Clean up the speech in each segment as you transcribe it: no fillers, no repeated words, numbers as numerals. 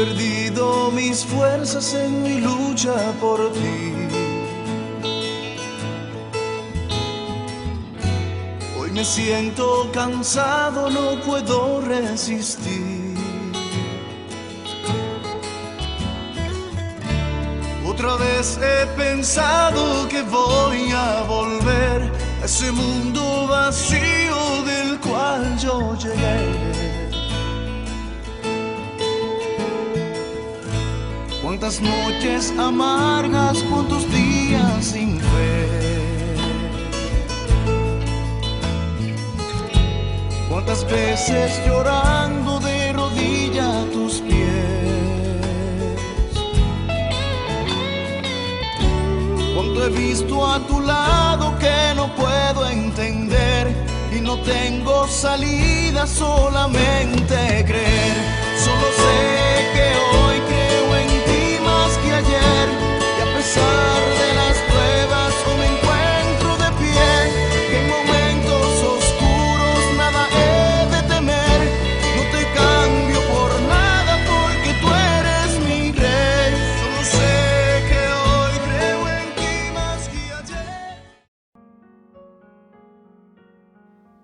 perdido mis fuerzas en mi lucha por ti. Hoy me siento cansado, no puedo resistir. Otra vez he pensado que voy a volver a ese mundo vacío del cual yo llegué. Cuántas noches amargas, cuántos días sin fe. Cuántas veces llorando de rodilla a tus pies. Cuánto he visto a tu lado que no puedo entender y no tengo salida, solamente creer. Solo sé que hoy creo en ti más que ayer, y a pesar de las pruebas hoy me encuentro de pie, que en momentos oscuros nada he de temer. No te cambio por nada porque tú eres mi rey. Solo sé que hoy creo en ti más que ayer.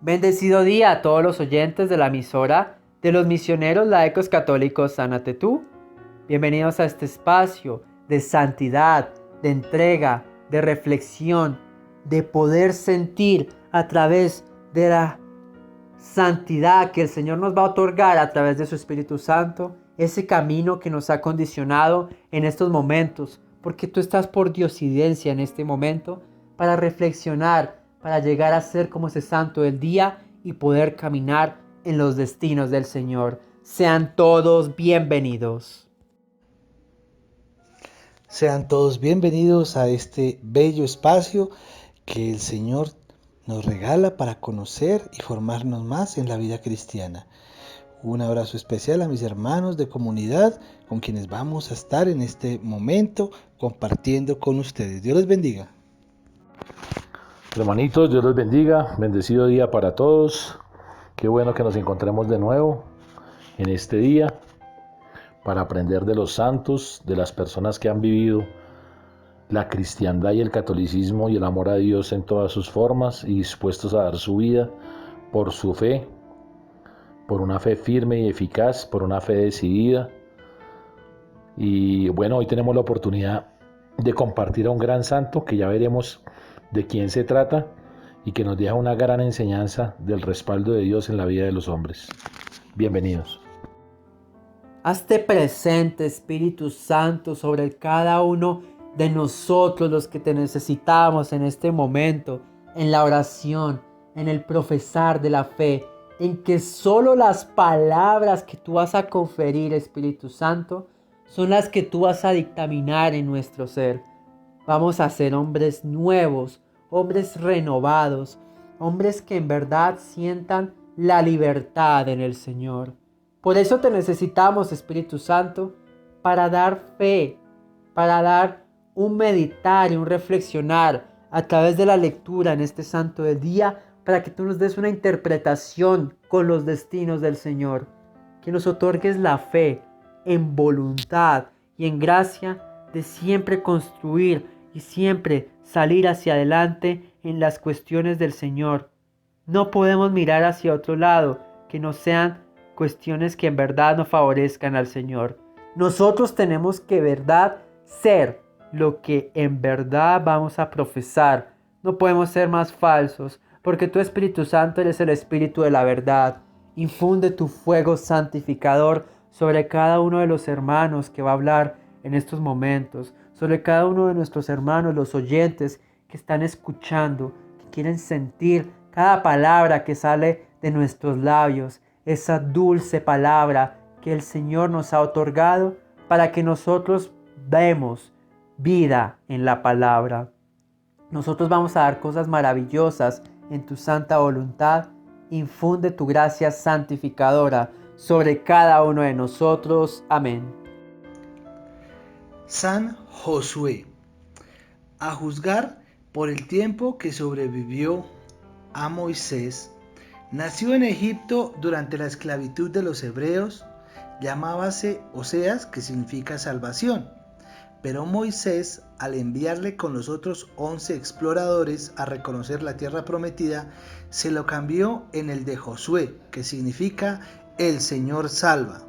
Bendecido día a todos los oyentes de la emisora de los misioneros laicos católicos Sánate Tú. Bienvenidos a este espacio de santidad, de entrega, de reflexión, de poder sentir a través de la santidad que el Señor nos va a otorgar a través de su Espíritu Santo, ese camino que nos ha condicionado en estos momentos, porque tú estás por diosidencia en este momento para reflexionar, para llegar a ser como ese santo del día y poder caminar en los destinos del Señor. Sean todos bienvenidos. Sean todos bienvenidos a este bello espacio que el Señor nos regala para conocer y formarnos más en la vida cristiana. Un abrazo especial a mis hermanos de comunidad con quienes vamos a estar en este momento compartiendo con ustedes. Dios les bendiga. Hermanitos, Dios les bendiga. Bendecido día para todos. Qué bueno que nos encontremos de nuevo en este día para aprender de los santos, de las personas que han vivido la cristiandad y el catolicismo y el amor a Dios en todas sus formas y dispuestos a dar su vida por su fe, por una fe firme y eficaz, por una fe decidida. Y bueno, hoy tenemos la oportunidad de compartir a un gran santo que ya veremos de quién se trata y que nos deja una gran enseñanza del respaldo de Dios en la vida de los hombres. Bienvenidos. Hazte presente, Espíritu Santo, sobre cada uno de nosotros, los que te necesitamos en este momento, en la oración, en el profesar de la fe, en que solo las palabras que tú vas a conferir, Espíritu Santo, son las que tú vas a dictaminar en nuestro ser. Vamos a ser hombres nuevos, hombres renovados, hombres que en verdad sientan la libertad en el Señor. Por eso te necesitamos, Espíritu Santo, para dar fe, para dar un meditar y un reflexionar a través de la lectura en este santo del día, para que tú nos des una interpretación con los destinos del Señor, que nos otorgues la fe en voluntad y en gracia de siempre construir y siempre salir hacia adelante en las cuestiones del Señor. No podemos mirar hacia otro lado que no sean cuestiones que en verdad no favorezcan al Señor. Nosotros tenemos que verdad ser lo que en verdad vamos a profesar. No podemos ser más falsos, porque tu Espíritu Santo eres el Espíritu de la verdad. Infunde tu fuego santificador sobre cada uno de los hermanos que va a hablar en estos momentos, sobre cada uno de nuestros hermanos, los oyentes que están escuchando, que quieren sentir cada palabra que sale de nuestros labios, esa dulce palabra que el Señor nos ha otorgado para que nosotros demos vida en la palabra. Nosotros vamos a dar cosas maravillosas en tu santa voluntad. Infunde tu gracia santificadora sobre cada uno de nosotros. Amén. San Josué. A juzgar por el tiempo que sobrevivió a Moisés, nació en Egipto durante la esclavitud de los hebreos, llamábase Oseas, que significa salvación. Pero Moisés, al enviarle con los otros 11 exploradores a reconocer la tierra prometida, se lo cambió en el de Josué, que significa el Señor salva.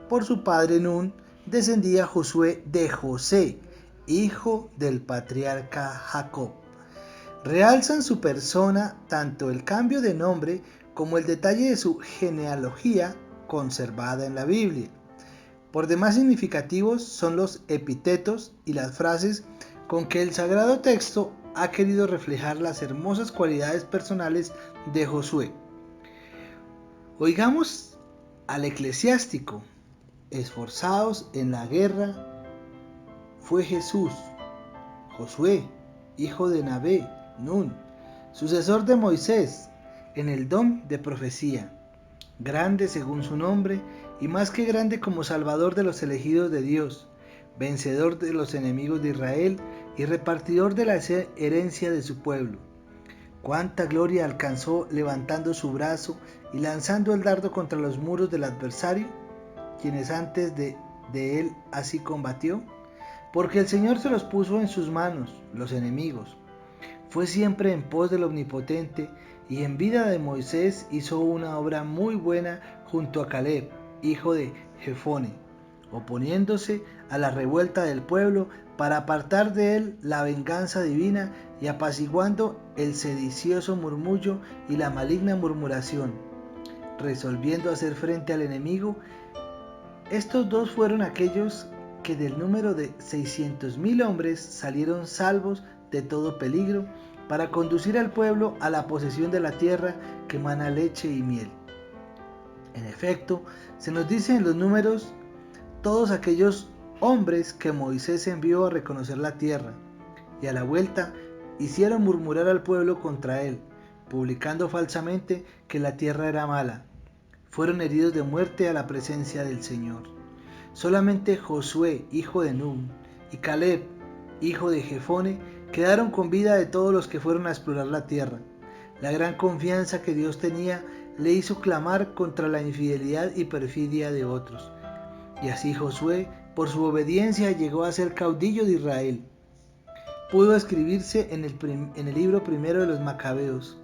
Por su padre Nun descendía Josué de José, hijo del patriarca Jacob. Realzan su persona tanto el cambio de nombre como el detalle de su genealogía conservada en la Biblia. Por demás significativos son los epítetos y las frases con que el sagrado texto ha querido reflejar las hermosas cualidades personales de Josué. Oigamos al eclesiástico: esforzados en la guerra fue Jesús, Josué, hijo de Nabé, Nun, sucesor de Moisés, en el don de profecía, grande según su nombre, y más que grande como salvador de los elegidos de Dios, vencedor de los enemigos de Israel y repartidor de la herencia de su pueblo. Cuánta gloria alcanzó levantando su brazo y lanzando el dardo contra los muros del adversario, quienes antes de él así combatió, porque el Señor se los puso en sus manos, los enemigos. Fue siempre en pos del Omnipotente, y en vida de Moisés hizo una obra muy buena junto a Caleb, hijo de Jefone, oponiéndose a la revuelta del pueblo para apartar de él la venganza divina y apaciguando el sedicioso murmullo y la maligna murmuración, resolviendo hacer frente al enemigo. Estos dos fueron aquellos que del número de 600,000 hombres salieron salvos de todo peligro para conducir al pueblo a la posesión de la tierra que mana leche y miel. En efecto, se nos dice en los números todos aquellos hombres que Moisés envió a reconocer la tierra, y a la vuelta hicieron murmurar al pueblo contra él, publicando falsamente que la tierra era mala. Fueron heridos de muerte a la presencia del Señor. Solamente Josué, hijo de Nun, y Caleb, hijo de Jefone, quedaron con vida de todos los que fueron a explorar la tierra. La gran confianza que Dios tenía le hizo clamar contra la infidelidad y perfidia de otros. Y así Josué, por su obediencia, llegó a ser caudillo de Israel. Pudo escribirse en el libro primero de los Macabeos.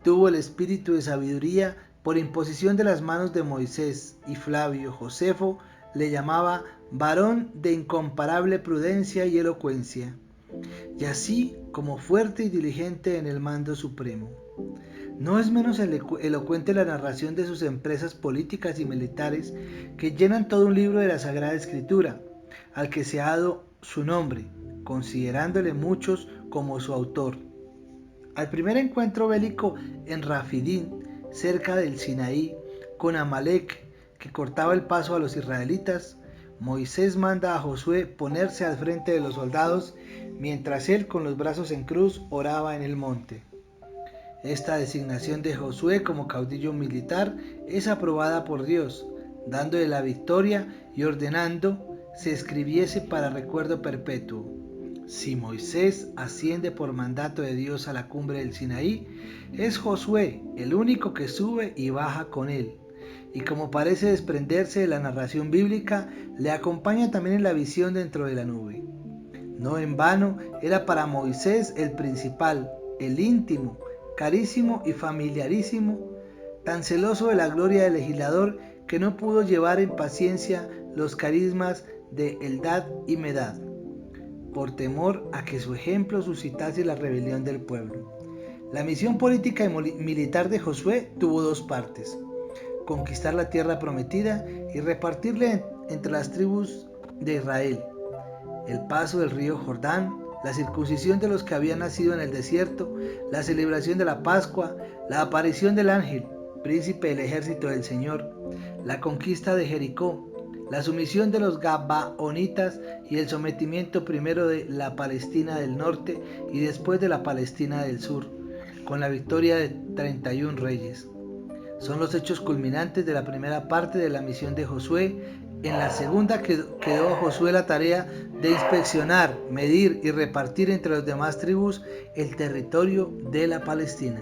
Tuvo el espíritu de sabiduría por imposición de las manos de Moisés, y Flavio Josefo le llamaba varón de incomparable prudencia y elocuencia, y así como fuerte y diligente en el mando supremo. No es menos elocuente la narración de sus empresas políticas y militares, que llenan todo un libro de la Sagrada Escritura, al que se ha dado su nombre, considerándole muchos como su autor. Al primer encuentro bélico en Rafidín, cerca del Sinaí, con Amalek, que cortaba el paso a los israelitas, Moisés manda a Josué ponerse al frente de los soldados, mientras él con los brazos en cruz oraba en el monte. Esta designación de Josué como caudillo militar es aprobada por Dios, dándole la victoria y ordenando se escribiese para recuerdo perpetuo. Si Moisés asciende por mandato de Dios a la cumbre del Sinaí, es Josué el único que sube y baja con él. Y como parece desprenderse de la narración bíblica, le acompaña también en la visión dentro de la nube. No en vano era para Moisés el principal, el íntimo, carísimo y familiarísimo, tan celoso de la gloria del legislador que no pudo llevar en paciencia los carismas de Eldad y Medad, por temor a que su ejemplo suscitase la rebelión del pueblo. La misión política y militar de Josué tuvo dos partes: conquistar la tierra prometida y repartirla entre las tribus de Israel. El paso del río Jordán, la circuncisión de los que habían nacido en el desierto, la celebración de la Pascua, la aparición del ángel, príncipe del ejército del Señor, la conquista de Jericó, la sumisión de los Gabaonitas y el sometimiento primero de la Palestina del norte y después de la Palestina del sur, con la victoria de 31 reyes. Son los hechos culminantes de la primera parte de la misión de Josué. En la segunda quedó a Josué la tarea de inspeccionar, medir y repartir entre las demás tribus el territorio de la Palestina.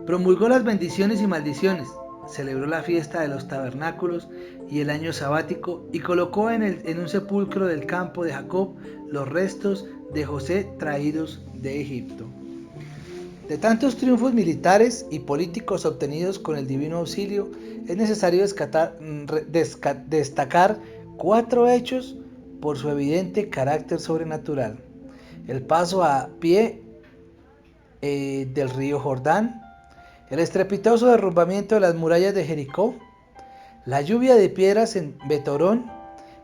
Promulgó las bendiciones y maldiciones, celebró la fiesta de los tabernáculos y el año sabático y colocó en un sepulcro del campo de Jacob los restos de José traídos de Egipto. De tantos triunfos militares y políticos obtenidos con el divino auxilio, es necesario destacar 4 hechos por su evidente carácter sobrenatural: el paso a pie del río Jordán, el estrepitoso derrumbamiento de las murallas de Jericó, la lluvia de piedras en Betorón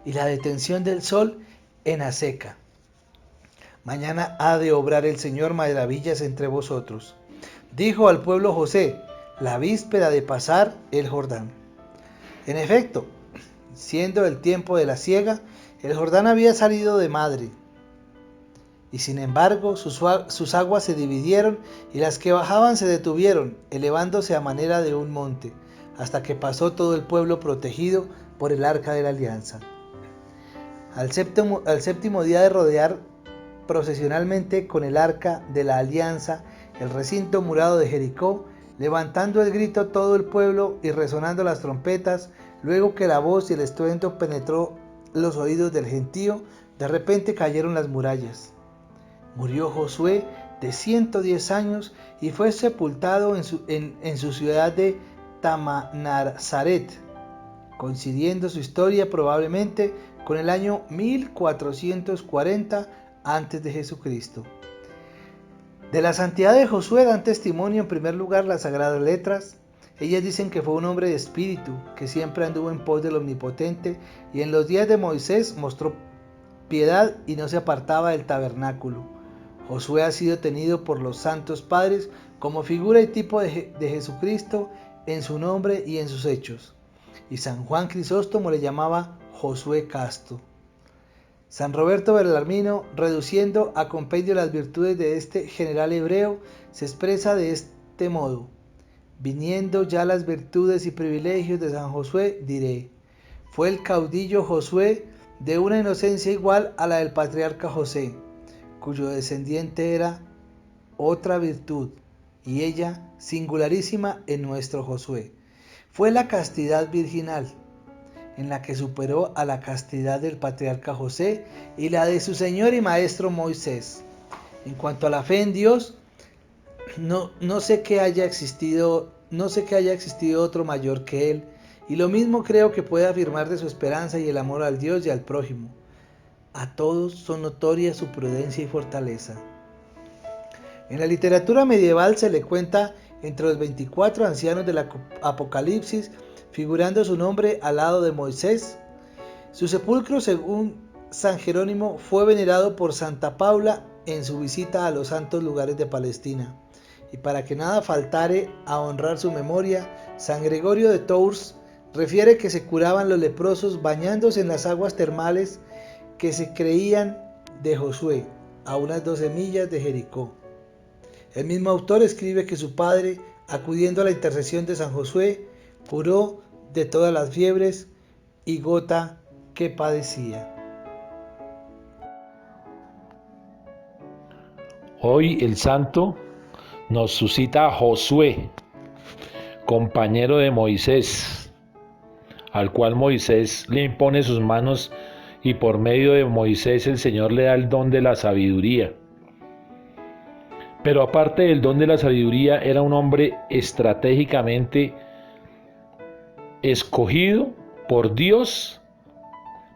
y la detención del sol en Azeca. Mañana ha de obrar el Señor maravillas entre vosotros, dijo al pueblo José la víspera de pasar el Jordán. En efecto, siendo el tiempo de la siega, el Jordán había salido de madre, y sin embargo sus aguas se dividieron y las que bajaban se detuvieron, elevándose a manera de un monte, hasta que pasó todo el pueblo protegido por el arca de la alianza. Al séptimo día de rodear procesionalmente con el arca de la alianza el recinto murado de Jericó, levantando el grito todo el pueblo y resonando las trompetas, luego que la voz y el estruendo penetró los oídos del gentío, de repente cayeron las murallas. Murió Josué de 110 años y fue sepultado en su ciudad de Tamanarzaret, coincidiendo su historia probablemente con el año 1440 antes de Jesucristo. De la santidad de Josué dan testimonio en primer lugar las sagradas letras. Ellas dicen que fue un hombre de espíritu, que siempre anduvo en pos del Omnipotente y en los días de Moisés mostró piedad y no se apartaba del tabernáculo. Josué ha sido tenido por los santos padres como figura y tipo de Jesucristo en su nombre y en sus hechos. Y San Juan Crisóstomo le llamaba Josué Casto. San Roberto Bellarmino, reduciendo a compendio las virtudes de este general hebreo, se expresa de este modo: viniendo ya las virtudes y privilegios de San Josué, diré, fue el caudillo Josué de una inocencia igual a la del patriarca José, cuyo descendiente era otra virtud, y ella singularísima en nuestro Josué. Fue la castidad virginal, en la que superó a la castidad del patriarca José y la de su señor y maestro Moisés. En cuanto a la fe en Dios, no sé que haya existido otro mayor que él, y lo mismo creo que puede afirmar de su esperanza y el amor al Dios y al prójimo. A todos son notorias su prudencia y fortaleza. En la literatura medieval se le cuenta entre los 24 ancianos del Apocalipsis, figurando su nombre al lado de Moisés. Su sepulcro, según San Jerónimo, fue venerado por Santa Paula en su visita a los santos lugares de Palestina. Y para que nada faltare a honrar su memoria, San Gregorio de Tours refiere que se curaban los leprosos bañándose en las aguas termales que se creían de Josué, a unas 12 millas de Jericó. El mismo autor escribe que su padre, acudiendo a la intercesión de San Josué, curó de todas las fiebres y gota que padecía. Hoy el santo nos suscita a Josué, compañero de Moisés, al cual Moisés le impone sus manos y por medio de Moisés el Señor le da el don de la sabiduría. Pero aparte del don de la sabiduría, era un hombre estratégicamente escogido por Dios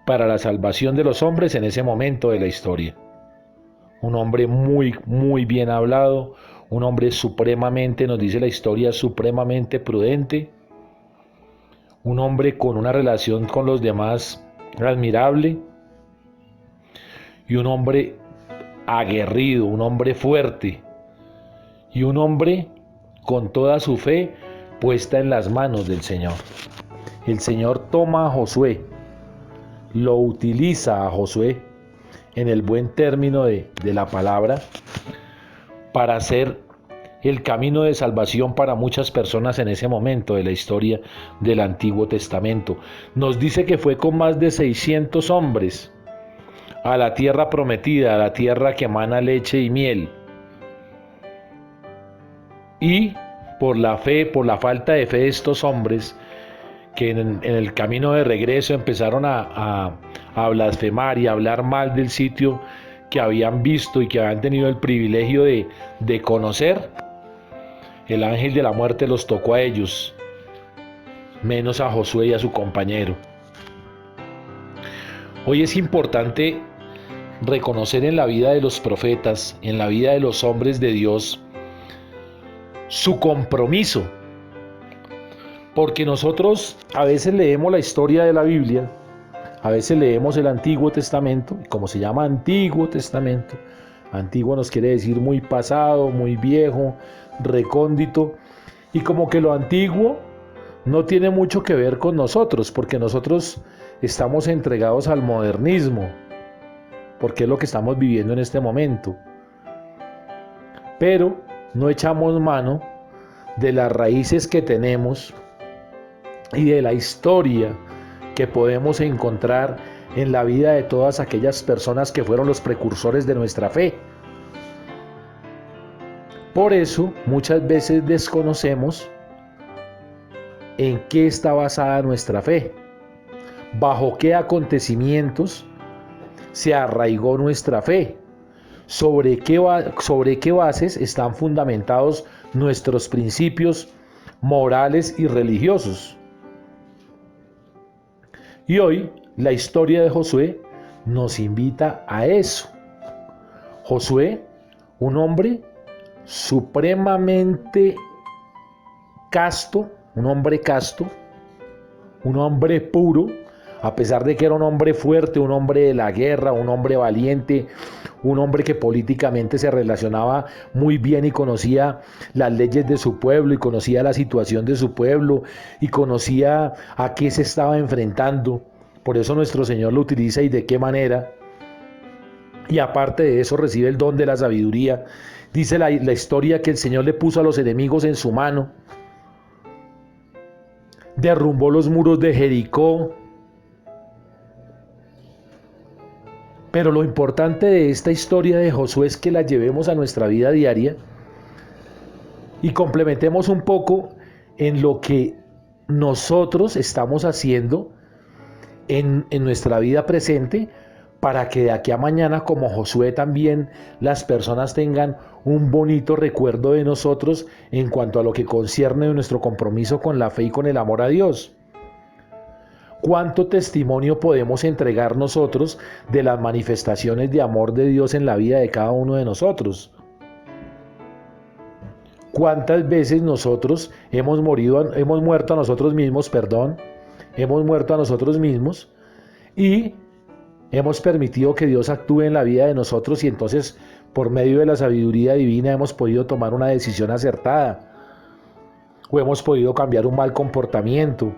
para la salvación de los hombres en ese momento de la historia. Un hombre muy bien hablado, un hombre supremamente, nos dice la historia, supremamente prudente, un hombre con una relación con los demás admirable y un hombre aguerrido, un hombre fuerte y un hombre con toda su fe puesta en las manos del Señor. El Señor toma a Josué, lo utiliza a Josué en el buen término de la palabra para hacer el camino de salvación para muchas personas en ese momento de la historia del Antiguo Testamento. Nos dice que fue con más de 600 hombres a la tierra prometida, a la tierra que emana leche y miel. Y por la fe, por la falta de fe de estos hombres, que en el camino de regreso empezaron a blasfemar y a hablar mal del sitio que habían visto y que habían tenido el privilegio de conocer. El ángel de la muerte los tocó a ellos, menos a Josué y a su compañero. Hoy es importante reconocer en la vida de los profetas, en la vida de los hombres de Dios, su compromiso. Porque nosotros a veces leemos la historia de la Biblia, a veces leemos el Antiguo Testamento, y como se llama Antiguo Testamento, antiguo nos quiere decir muy pasado, muy viejo, recóndito, y como que lo antiguo no tiene mucho que ver con nosotros, porque nosotros estamos entregados al modernismo, porque es lo que estamos viviendo en este momento. Pero no echamos mano de las raíces que tenemos y de la historia que podemos encontrar en la vida de todas aquellas personas que fueron los precursores de nuestra fe. Por eso muchas veces desconocemos en qué está basada nuestra fe, bajo qué acontecimientos se arraigó nuestra fe, sobre qué bases están fundamentados nuestros principios morales y religiosos. Y hoy la historia de Josué nos invita a eso. Josué, un hombre supremamente casto, un hombre puro, a pesar de que era un hombre fuerte, un hombre de la guerra, un hombre valiente, un hombre que políticamente se relacionaba muy bien y conocía las leyes de su pueblo y conocía la situación de su pueblo y conocía a qué se estaba enfrentando. Por eso nuestro Señor lo utiliza y de qué manera. Y aparte de eso recibe el don de la sabiduría. Dice la historia que el Señor le puso a los enemigos en su mano. Derrumbó los muros de Jericó. Pero lo importante de esta historia de Josué es que la llevemos a nuestra vida diaria y complementemos un poco en lo que nosotros estamos haciendo en nuestra vida presente, para que de aquí a mañana, como Josué, también las personas tengan un bonito recuerdo de nosotros en cuanto a lo que concierne nuestro compromiso con la fe y con el amor a Dios. ¿Cuánto testimonio podemos entregar nosotros de las manifestaciones de amor de Dios en la vida de cada uno de nosotros? ¿Cuántas veces nosotros hemos muerto a nosotros mismos, y hemos permitido que Dios actúe en la vida de nosotros, y entonces por medio de la sabiduría divina hemos podido tomar una decisión acertada, o hemos podido cambiar un mal comportamiento,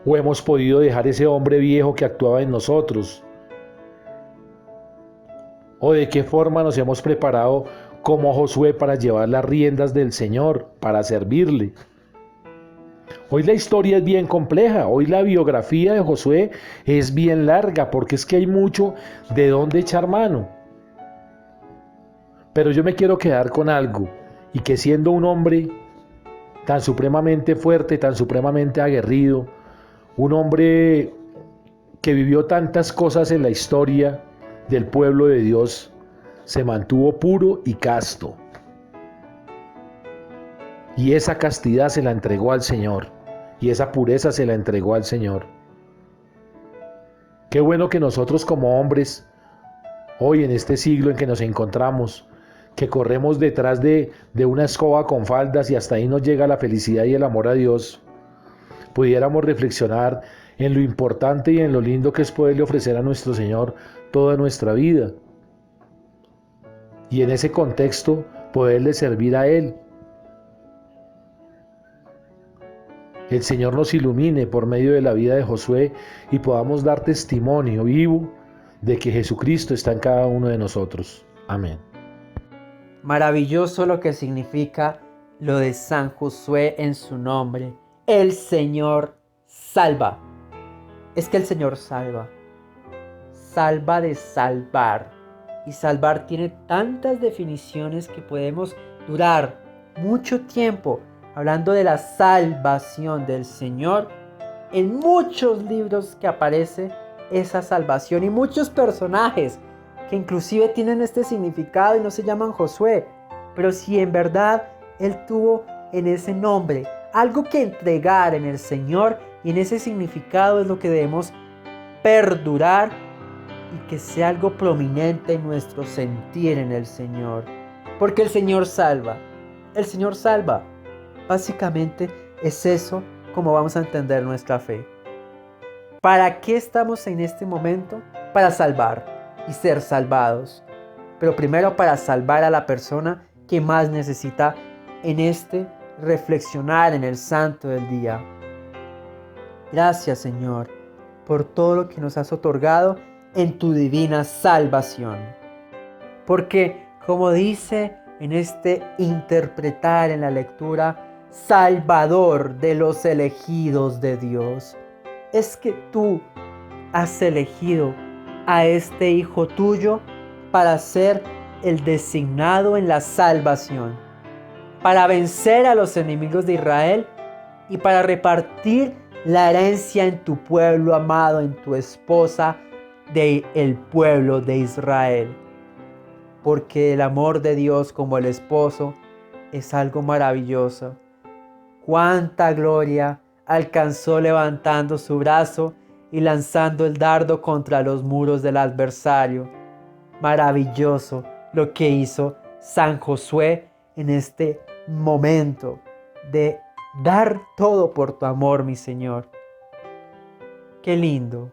o hemos podido dejar ese hombre viejo que actuaba en nosotros? ¿O de qué forma nos hemos preparado como Josué para llevar las riendas del Señor, para servirle? Hoy la historia es bien compleja, hoy la biografía de Josué es bien larga, porque es que hay mucho de dónde echar mano. Pero yo me quiero quedar con algo, y que siendo un hombre tan supremamente fuerte, tan supremamente aguerrido, un hombre que vivió tantas cosas en la historia del pueblo de Dios, se mantuvo puro y casto. Y esa castidad se la entregó al Señor, y esa pureza se la entregó al Señor. Qué bueno que nosotros como hombres, hoy en este siglo en que nos encontramos, que corremos detrás de una escoba con faldas y hasta ahí nos llega la felicidad y el amor a Dios, pudiéramos reflexionar en lo importante y en lo lindo que es poderle ofrecer a nuestro Señor toda nuestra vida. Y en ese contexto, poderle servir a Él. El Señor nos ilumine por medio de la vida de Josué y podamos dar testimonio vivo de que Jesucristo está en cada uno de nosotros. Amén. Maravilloso lo que significa lo de San Josué en su nombre. El Señor salva. Es que el Señor salva. Salva de salvar. Y salvar tiene tantas definiciones que podemos durar mucho tiempo hablando de la salvación del Señor. En muchos libros que aparece esa salvación y muchos personajes que inclusive tienen este significado y no se llaman Josué, pero si en verdad Él tuvo en ese nombre algo que entregar en el Señor, y en ese significado es lo que debemos perdurar y que sea algo prominente en nuestro sentir en el Señor, porque el Señor salva. El Señor salva. Básicamente es eso como vamos a entender nuestra fe. ¿Para qué estamos en este momento? Para salvar y ser salvados. Pero primero para salvar a la persona que más necesita en este reflexionar en el santo del día. Gracias, Señor, por todo lo que nos has otorgado en tu divina salvación. Porque, como dice en este interpretar en la lectura, Salvador de los elegidos de Dios, es que tú has elegido a este Hijo tuyo para ser el designado en la salvación, para vencer a los enemigos de Israel y para repartir la herencia en tu pueblo amado, en tu esposa del pueblo de Israel. Porque el amor de Dios como el esposo es algo maravilloso. Cuánta gloria alcanzó levantando su brazo y lanzando el dardo contra los muros del adversario. Maravilloso lo que hizo San Josué en este momento de dar todo por tu amor, mi Señor. Qué lindo,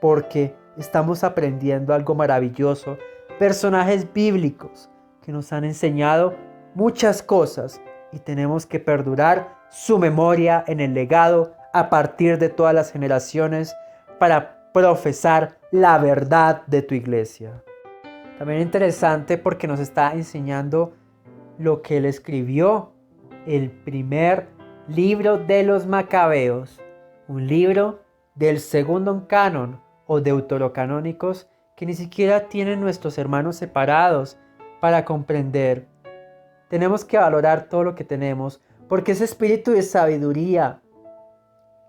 porque estamos aprendiendo algo maravilloso, personajes bíblicos que nos han enseñado muchas cosas y tenemos que perdurar su memoria en el legado a partir de todas las generaciones para profesar la verdad de tu iglesia. También interesante porque nos está enseñando lo que él escribió, el primer libro de los Macabeos, un libro del segundo canon o deuterocanónicos que ni siquiera tienen nuestros hermanos separados para comprender. Tenemos que valorar todo lo que tenemos porque ese espíritu de sabiduría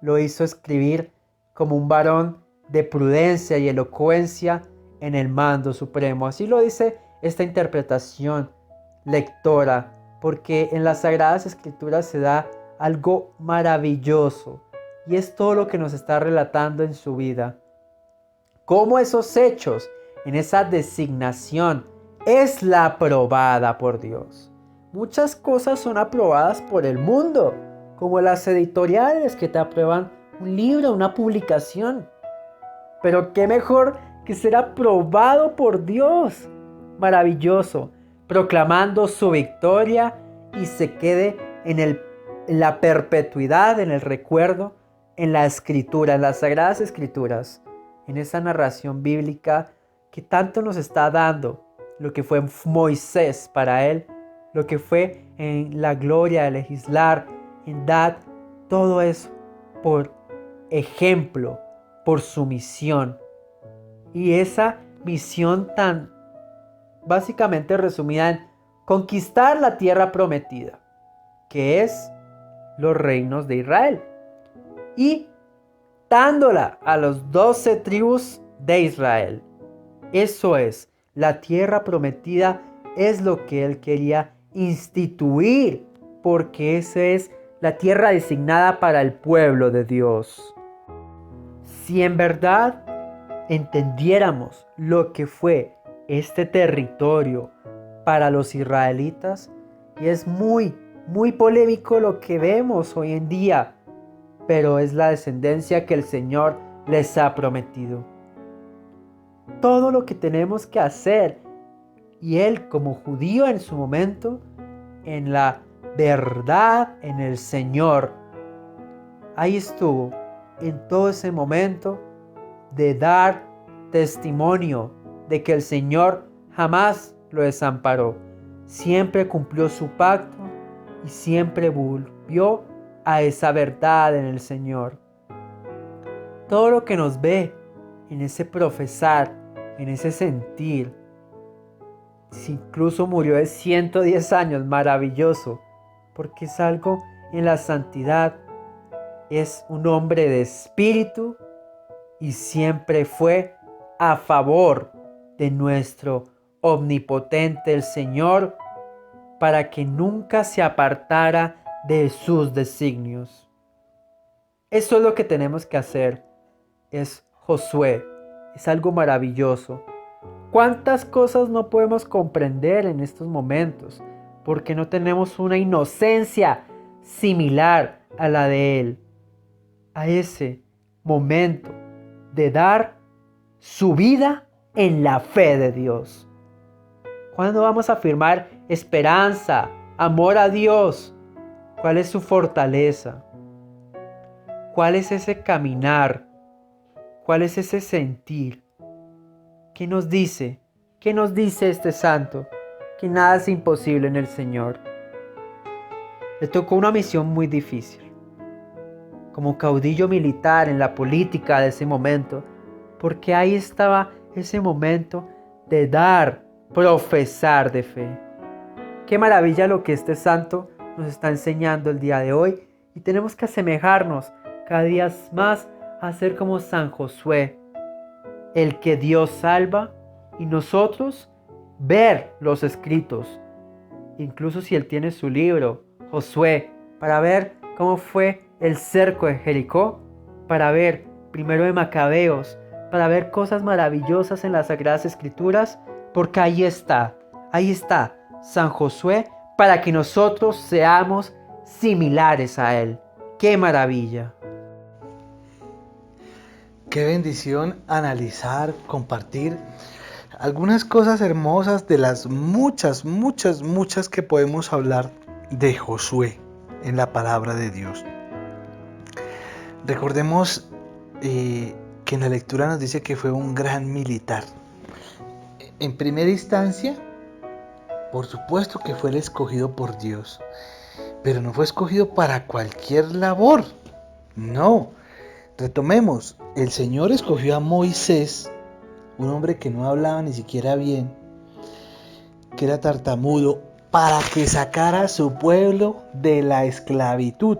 lo hizo escribir como un varón de prudencia y elocuencia en el mando supremo. Así lo dice esta interpretación lectora, porque en las Sagradas Escrituras se da algo maravilloso y es todo lo que nos está relatando en su vida. Cómo esos hechos, en esa designación, es la aprobada por Dios. Muchas cosas son aprobadas por el mundo, como las editoriales que te aprueban un libro, una publicación. Pero qué mejor que ser aprobado por Dios. Maravilloso, proclamando su victoria y se quede en la perpetuidad, en el recuerdo, en la escritura, en las Sagradas Escrituras, en esa narración bíblica que tanto nos está dando lo que fue Moisés para él, lo que fue en la gloria de legislar, en dar todo eso por ejemplo, por su misión. Y esa misión tan básicamente resumida en conquistar la tierra prometida, que es los reinos de Israel, y dándola a los 12 tribus de Israel. Eso es, la tierra prometida es lo que él quería instituir, porque esa es la tierra designada para el pueblo de Dios. Si en verdad entendiéramos lo que fue este territorio para los israelitas, y es muy polémico lo que vemos hoy en día, pero es la descendencia que el Señor les ha prometido. Todo lo que tenemos que hacer, y él como judío en su momento, en la verdad en el Señor, ahí estuvo en todo ese momento de dar testimonio de que el Señor jamás lo desamparó, siempre cumplió su pacto y siempre volvió a esa verdad en el Señor. Todo lo que nos ve en ese profesar, en ese sentir, Si incluso murió de 110 años, maravilloso, porque es algo en la santidad. Es un hombre de espíritu y siempre fue a favor de nuestro omnipotente, el Señor, para que nunca se apartara de sus designios. Eso es lo que tenemos que hacer. Es Josué. Es algo maravilloso. ¿Cuántas cosas no podemos comprender en estos momentos? Porque no tenemos una inocencia similar a la de él. A ese momento de dar su vida en la fe de Dios. ¿Cuándo vamos a afirmar esperanza, amor a Dios? ¿Cuál es su fortaleza? ¿Cuál es ese caminar? ¿Cuál es ese sentir? ¿Qué nos dice? ¿Qué nos dice este santo? Que nada es imposible en el Señor. Le tocó una misión muy difícil. Como caudillo militar en la política de ese momento, porque ahí estaba ese momento de dar, profesar de fe. Qué maravilla lo que este santo nos está enseñando el día de hoy, y tenemos que asemejarnos cada día más a ser como San Josué, el que Dios salva, y nosotros ver los escritos, incluso si él tiene su libro, Josué, para ver cómo fue el cerco de Jericó, para ver primero de Macabeos, para ver cosas maravillosas en las Sagradas Escrituras, porque ahí está San Josué, para que nosotros seamos similares a él. ¡Qué maravilla! Qué bendición analizar, compartir algunas cosas hermosas de las muchas que podemos hablar de Josué en la palabra de Dios. Recordemos que en la lectura nos dice que fue un gran militar. En primera instancia, por supuesto que fue el escogido por Dios, pero no fue escogido para cualquier labor. No, retomemos, el Señor escogió a Moisés, un hombre que no hablaba ni siquiera bien, que era tartamudo, para que sacara a su pueblo de la esclavitud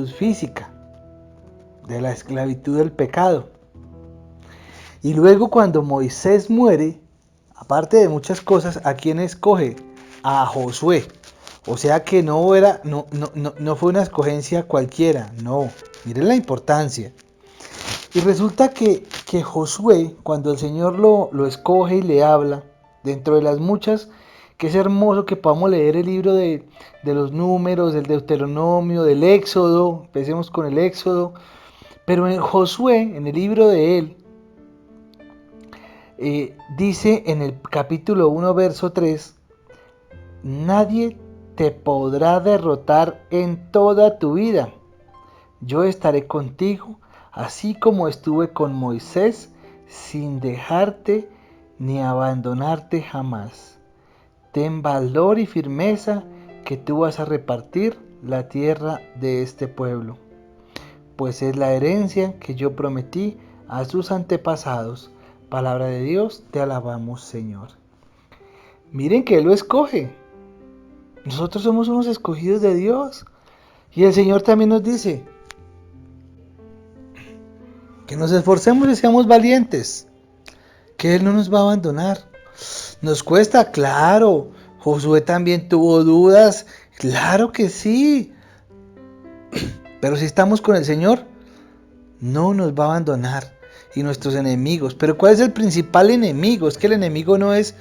física, de la esclavitud del pecado. Y luego cuando Moisés muere, aparte de muchas cosas, ¿a quién escoge? A Josué. O sea que no fue una escogencia cualquiera, no. Miren la importancia. Y resulta que Josué, cuando el Señor lo escoge y le habla, dentro de las muchas, que es hermoso que podamos leer el libro de los números, del Deuteronomio, del Éxodo, empecemos con el Éxodo, pero en Josué, en el libro de él, dice en el capítulo 1, verso 3, nadie te podrá derrotar en toda tu vida. Yo estaré contigo, así como estuve con Moisés, sin dejarte ni abandonarte jamás. Ten valor y firmeza, que tú vas a repartir la tierra de este pueblo, pues es la herencia que yo prometí a sus antepasados. Palabra de Dios, te alabamos, Señor. Miren que Él lo escoge. Nosotros somos unos escogidos de Dios. Y el Señor también nos dice que nos esforcemos y seamos valientes, que Él no nos va a abandonar. Nos cuesta, claro. Josué también tuvo dudas, claro que sí. Pero si estamos con el Señor, no nos va a abandonar. Y nuestros enemigos. Pero ¿cuál es el principal enemigo? Es que el enemigo no es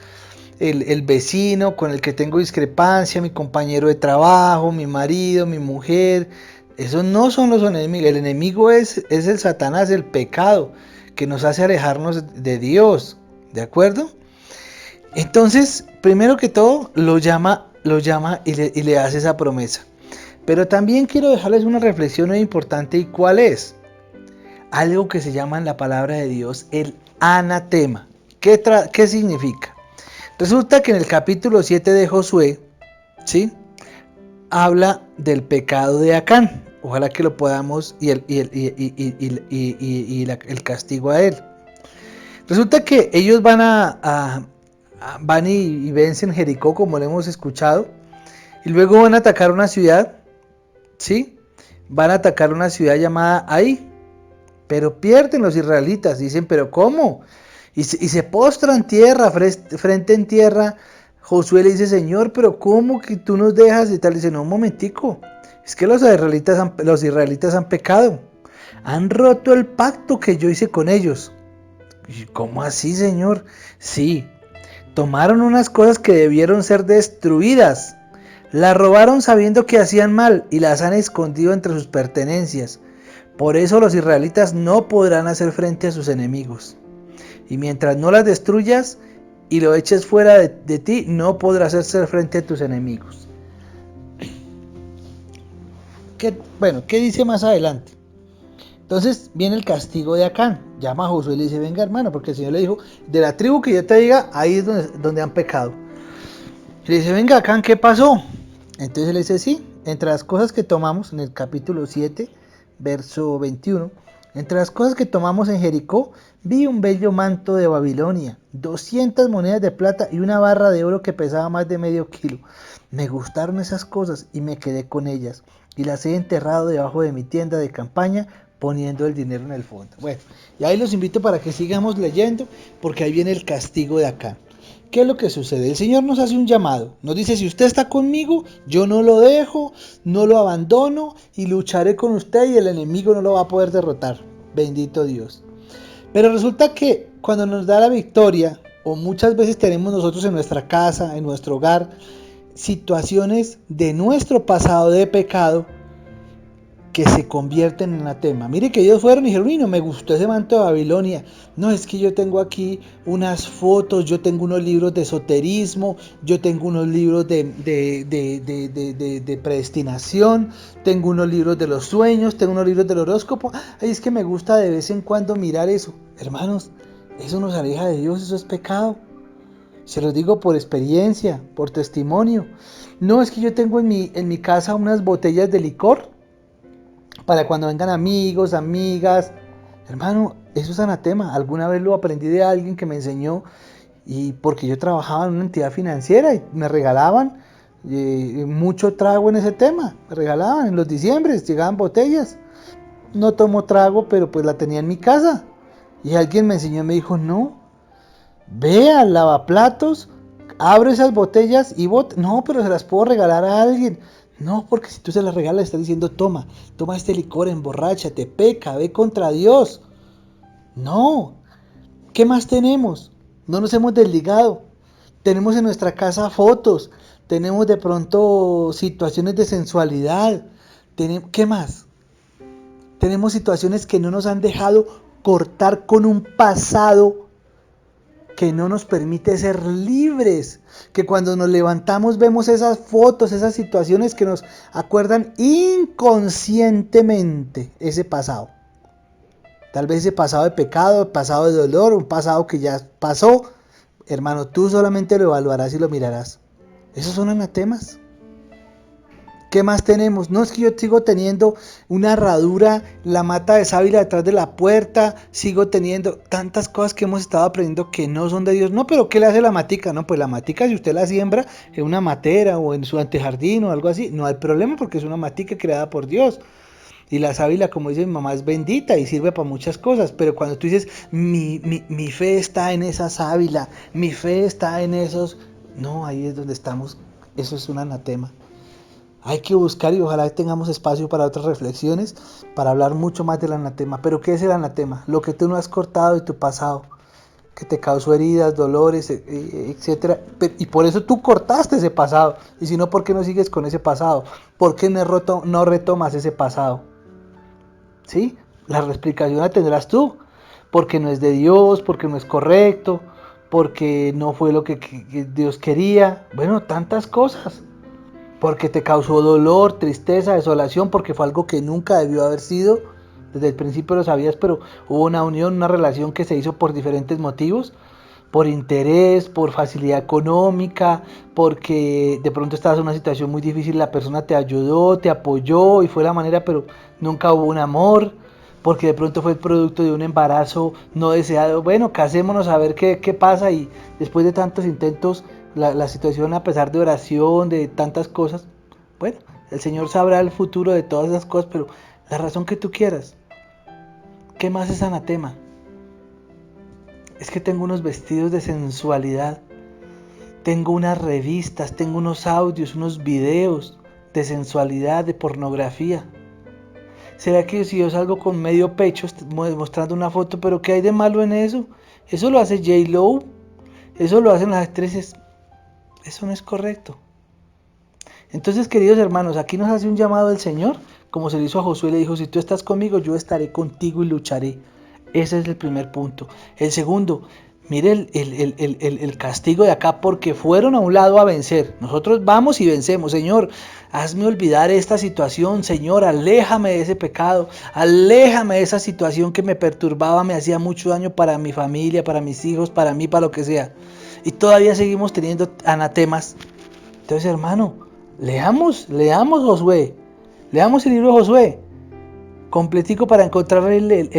el vecino con el que tengo discrepancia, mi compañero de trabajo, mi marido, mi mujer. Esos no son los enemigos. El enemigo es el Satanás, el pecado, que nos hace alejarnos de Dios. ¿De acuerdo? Entonces, primero que todo, lo llama y le hace esa promesa. Pero también quiero dejarles una reflexión muy importante. ¿Y cuál es? Algo que se llama en la palabra de Dios el anatema. ¿Qué significa? Resulta que en el capítulo 7 de Josué, ¿sí?, habla del pecado de Acán. Ojalá que lo podamos y el castigo a él. Resulta que ellos van a van y vencen Jericó, como lo hemos escuchado, y luego van a atacar una ciudad, ¿sí? Van a atacar una ciudad llamada Ai, pero pierden los israelitas. Dicen, ¿pero cómo? Y se postran tierra, frente en tierra. Josué le dice, Señor, ¿pero cómo que tú nos dejas? Y tal, dice, no, un momentico, es que los israelitas han pecado, han roto el pacto que yo hice con ellos. ¿Y cómo así, Señor? Sí, tomaron unas cosas que debieron ser destruidas, las robaron sabiendo que hacían mal y las han escondido entre sus pertenencias. Por eso los israelitas no podrán hacer frente a sus enemigos. Y mientras no las destruyas y lo eches fuera de ti, no podrás hacer frente a tus enemigos. ¿Qué dice más adelante? Entonces viene el castigo de Acán. Llama a Josué y le dice, venga hermano, porque el Señor le dijo, de la tribu que yo te diga, ahí es donde han pecado. Y le dice, venga Acán, ¿qué pasó? Entonces le dice, sí, entre las cosas que tomamos en el capítulo 7, verso 21, entre las cosas que tomamos en Jericó, vi un bello manto de Babilonia, 200 monedas de plata y una barra de oro que pesaba más de medio kilo. Me gustaron esas cosas y me quedé con ellas, y las he enterrado debajo de mi tienda de campaña, poniendo el dinero en el fondo. Bueno, y ahí los invito para que sigamos leyendo, porque ahí viene el castigo de Acán. ¿Qué es lo que sucede? El Señor nos hace un llamado, nos dice, si usted está conmigo, yo no lo dejo, no lo abandono y lucharé con usted y el enemigo no lo va a poder derrotar. Bendito Dios. Pero resulta que cuando nos da la victoria, o muchas veces tenemos nosotros en nuestra casa, en nuestro hogar, situaciones de nuestro pasado de pecado, que se convierten en anatema. Mire que ellos fueron y dijeron, no me gustó ese manto de Babilonia. No, es que yo tengo aquí unas fotos, yo tengo unos libros de esoterismo, yo tengo unos libros de predestinación, tengo unos libros de los sueños, tengo unos libros del horóscopo. Ay, es que me gusta de vez en cuando mirar eso. Hermanos, eso nos aleja de Dios, eso es pecado. Se los digo por experiencia, por testimonio. No, es que yo tengo en mi casa unas botellas de licor para cuando vengan amigos, amigas. Hermano, eso es anatema. Alguna vez lo aprendí de alguien que me enseñó, y porque yo trabajaba en una entidad financiera y me regalaban mucho trago en ese tema. Me regalaban en los diciembres, llegaban botellas. No tomo trago, pero pues la tenía en mi casa. Y alguien me enseñó y me dijo, no, ve al lavaplatos, abre esas botellas y no, pero se las puedo regalar a alguien. No, porque si tú se las regalas, estás diciendo, toma este licor, emborráchate, peca, ve contra Dios. No. ¿Qué más tenemos? No nos hemos desligado. Tenemos en nuestra casa fotos. Tenemos de pronto situaciones de sensualidad. ¿Qué más? Tenemos situaciones que no nos han dejado cortar con un pasado que no nos permite ser libres, que cuando nos levantamos vemos esas fotos, esas situaciones que nos acuerdan inconscientemente ese pasado. Tal vez ese pasado de pecado, pasado de dolor, un pasado que ya pasó. Hermano, tú solamente lo evaluarás y lo mirarás. Esos son anatemas. ¿Qué más tenemos? No, es que yo sigo teniendo una herradura, la mata de sábila detrás de la puerta, sigo teniendo tantas cosas que hemos estado aprendiendo que no son de Dios. No, pero ¿qué le hace la matica? No, pues la matica, si usted la siembra en una matera o en su antejardín o algo así, no hay problema porque es una matica creada por Dios. Y la sábila, como dice mi mamá, es bendita y sirve para muchas cosas. Pero cuando tú dices, mi fe está en esa sábila, mi fe está en esos... No, ahí es donde estamos. Eso es un anatema. Hay que buscar y ojalá tengamos espacio para otras reflexiones, para hablar mucho más del anatema. Pero ¿qué es el anatema? Lo que tú no has cortado de tu pasado, que te causó heridas, dolores, etcétera. Y por eso tú cortaste ese pasado. Y si no, ¿por qué no sigues con ese pasado? ¿Por qué no retomas ese pasado? ¿Sí? La explicación la tendrás tú. Porque no es de Dios, porque no es correcto, porque no fue lo que Dios quería. Bueno, tantas cosas. Porque te causó dolor, tristeza, desolación, porque fue algo que nunca debió haber sido. Desde el principio lo sabías, pero hubo una unión, una relación que se hizo por diferentes motivos. Por interés, por facilidad económica, porque de pronto estabas en una situación muy difícil, la persona te ayudó, te apoyó y fue la manera, pero nunca hubo un amor. porque de pronto fue el producto de un embarazo no deseado. Bueno, casémonos a ver qué pasa, y después de tantos intentos, la situación, a pesar de oración, de tantas cosas, bueno, el Señor sabrá el futuro de todas esas cosas, pero la razón que tú quieras. ¿Qué más es anatema? Es que tengo unos vestidos de sensualidad, tengo unas revistas, tengo unos audios, unos videos de sensualidad, de pornografía. ¿Será que si yo salgo con medio pecho mostrando una foto, pero qué hay de malo en eso? Eso lo hace J-Lo, eso lo hacen las actrices. Eso no es correcto. Entonces, queridos hermanos, aquí nos hace un llamado el Señor, como se le hizo a Josué, le dijo: si tú estás conmigo, yo estaré contigo y lucharé. Ese es el primer punto. El segundo, mire el castigo de acá, porque fueron a un lado a vencer. Nosotros vamos y vencemos. Señor, hazme olvidar esta situación. Señor, aléjame de ese pecado. Aléjame de esa situación que me perturbaba, me hacía mucho daño para mi familia, para mis hijos, para mí, para lo que sea. Y todavía seguimos teniendo anatemas. Entonces, hermano, leamos Josué. Leamos el libro de Josué completico para encontrar el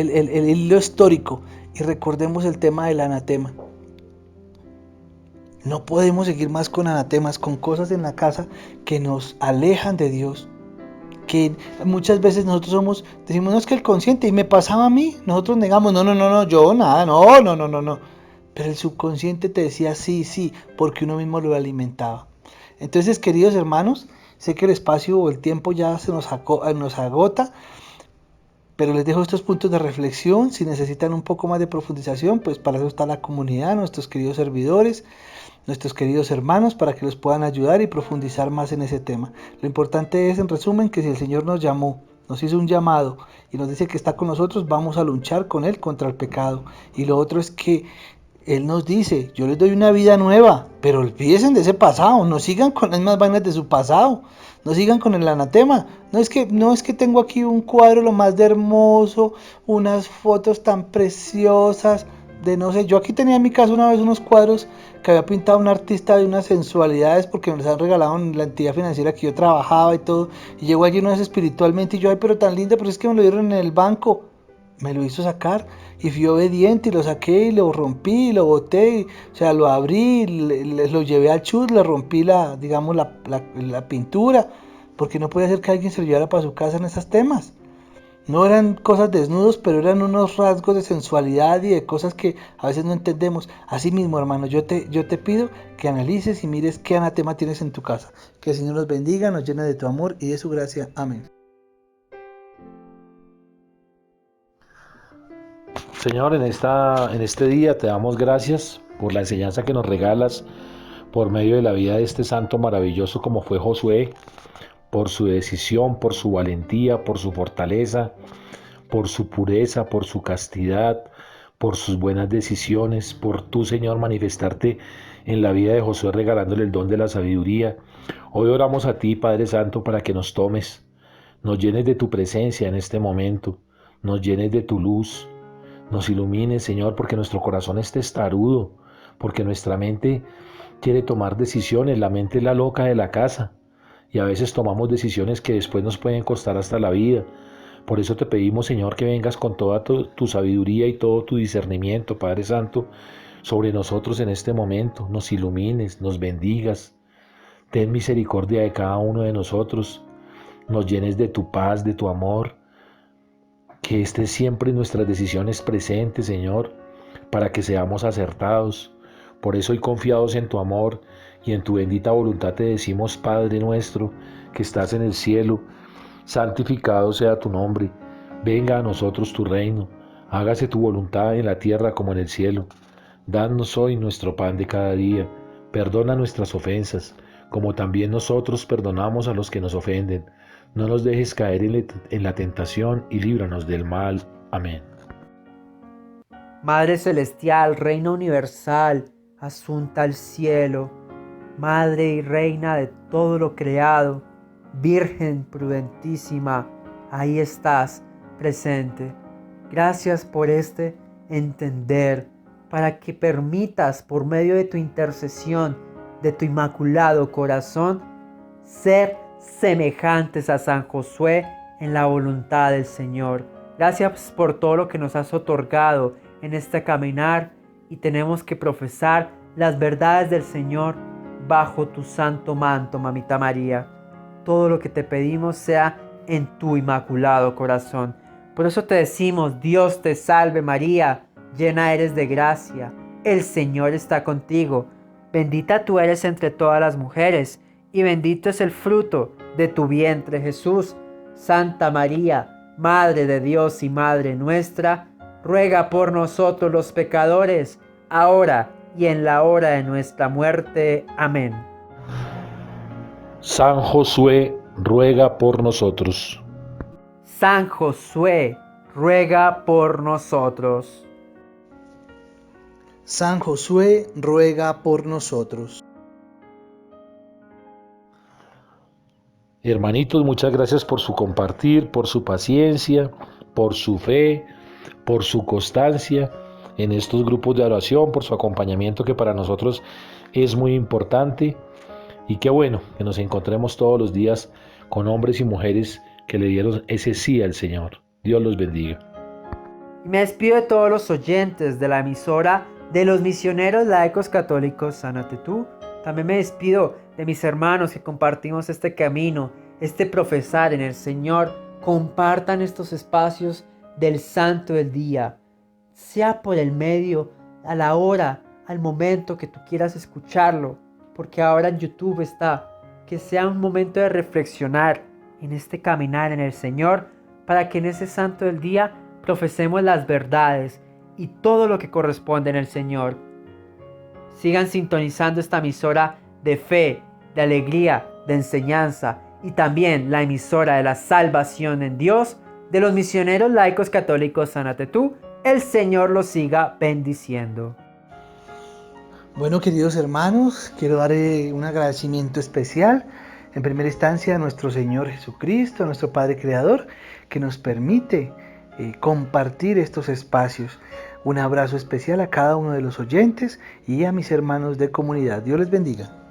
hilo histórico, y recordemos el tema del anatema. No podemos seguir más con anatemas, con cosas en la casa que nos alejan de Dios. Que muchas veces nosotros decimos: no, es que el consciente, y me pasaba a mí. Nosotros negamos: no, yo nada, no. Pero el subconsciente te decía sí, porque uno mismo lo alimentaba. Entonces, queridos hermanos, sé que el espacio o el tiempo ya se nos agota, pero les dejo estos puntos de reflexión. Si necesitan un poco más de profundización, pues para eso está la comunidad, nuestros queridos servidores, nuestros queridos hermanos, para que los puedan ayudar y profundizar más en ese tema. Lo importante es, en resumen, que si el Señor nos llamó, nos hizo un llamado y nos dice que está con nosotros, vamos a luchar con Él contra el pecado. Y lo otro es que Él nos dice: yo les doy una vida nueva, pero olvídense de ese pasado, no sigan con las mismas vainas de su pasado, no sigan con el anatema. No es que tengo aquí un cuadro lo más de hermoso, unas fotos tan preciosas de no sé. Yo aquí tenía en mi casa una vez unos cuadros que había pintado un artista de unas sensualidades, porque me los han regalado en la entidad financiera que yo trabajaba y todo. Y llegó allí una vez espiritualmente y yo: ay, pero tan linda, pero es que me lo dieron en el banco. Me lo hizo sacar y fui obediente y lo saqué y lo rompí y lo boté, o sea, lo abrí, lo llevé al chus, le rompí la pintura, porque no podía ser que alguien se lo llevara para su casa en esos temas. No eran cosas desnudos, pero eran unos rasgos de sensualidad y de cosas que a veces no entendemos. Así mismo, hermano, yo te pido que analices y mires qué anatema tienes en tu casa. Que el Señor nos bendiga, nos llene de tu amor y de su gracia. Amén. Señor, en este día te damos gracias por la enseñanza que nos regalas por medio de la vida de este santo maravilloso como fue Josué, por su decisión, por su valentía, por su fortaleza, por su pureza, por su castidad, por sus buenas decisiones, por tú, Señor, manifestarte en la vida de Josué regalándole el don de la sabiduría. Hoy oramos a ti, Padre Santo, para que nos tomes, nos llenes de tu presencia en este momento, nos llenes de tu luz, nos ilumines, Señor, porque nuestro corazón es testarudo, porque nuestra mente quiere tomar decisiones, la mente es la loca de la casa, y a veces tomamos decisiones que después nos pueden costar hasta la vida. Por eso te pedimos, Señor, que vengas con toda tu sabiduría y todo tu discernimiento, Padre Santo, sobre nosotros en este momento, nos ilumines, nos bendigas, ten misericordia de cada uno de nosotros, nos llenes de tu paz, de tu amor, que estés siempre en nuestras decisiones presentes, Señor, para que seamos acertados. Por eso, y confiados en tu amor y en tu bendita voluntad, te decimos: Padre nuestro, que estás en el cielo, santificado sea tu nombre. Venga a nosotros tu reino. Hágase tu voluntad en la tierra como en el cielo. Danos hoy nuestro pan de cada día. Perdona nuestras ofensas, como también nosotros perdonamos a los que nos ofenden. No nos dejes caer en la tentación y líbranos del mal. Amén. Madre celestial, Reina universal, asunta al cielo, Madre y Reina de todo lo creado, Virgen prudentísima, ahí estás presente. Gracias por este entender, para que permitas, por medio de tu intercesión, de tu inmaculado corazón, ser semejantes a San Josué en la voluntad del Señor. Gracias por todo lo que nos has otorgado en este caminar y tenemos que profesar las verdades del Señor bajo tu santo manto, Mamita María. Todo lo que te pedimos sea en tu inmaculado corazón. Por eso te decimos, Dios te salve María, llena eres de gracia, el Señor está contigo. Bendita tú eres entre todas las mujeres, y bendito es el fruto de tu vientre, Jesús. Santa María, Madre de Dios y Madre nuestra, ruega por nosotros los pecadores, ahora y en la hora de nuestra muerte. Amén. San Josué, ruega por nosotros. San Josué, ruega por nosotros. San Josué, ruega por nosotros. Hermanitos, muchas gracias por su compartir, por su paciencia, por su fe, por su constancia en estos grupos de oración, por su acompañamiento que para nosotros es muy importante. Y qué bueno que nos encontremos todos los días con hombres y mujeres que le dieron ese sí al Señor. Dios los bendiga. Y me despido de todos los oyentes de la emisora de los misioneros laicos católicos Sánate Tú. También me despido de mis hermanos que compartimos este camino, este profesar en el Señor. Compartan estos espacios del Santo del Día, sea por el medio, a la hora, al momento que tú quieras escucharlo, porque ahora en YouTube está. Que sea un momento de reflexionar en este caminar en el Señor, para que en ese Santo del Día profesemos las verdades y todo lo que corresponde en el Señor. Sigan sintonizando esta emisora de fe, de alegría, de enseñanza y también la emisora de la salvación en Dios de los misioneros laicos católicos Sánate Tú. El Señor los siga bendiciendo. Bueno, queridos hermanos, quiero dar un agradecimiento especial en primera instancia a nuestro Señor Jesucristo, a nuestro Padre Creador, que nos permite compartir estos espacios. Un abrazo especial a cada uno de los oyentes y a mis hermanos de comunidad. Dios les bendiga.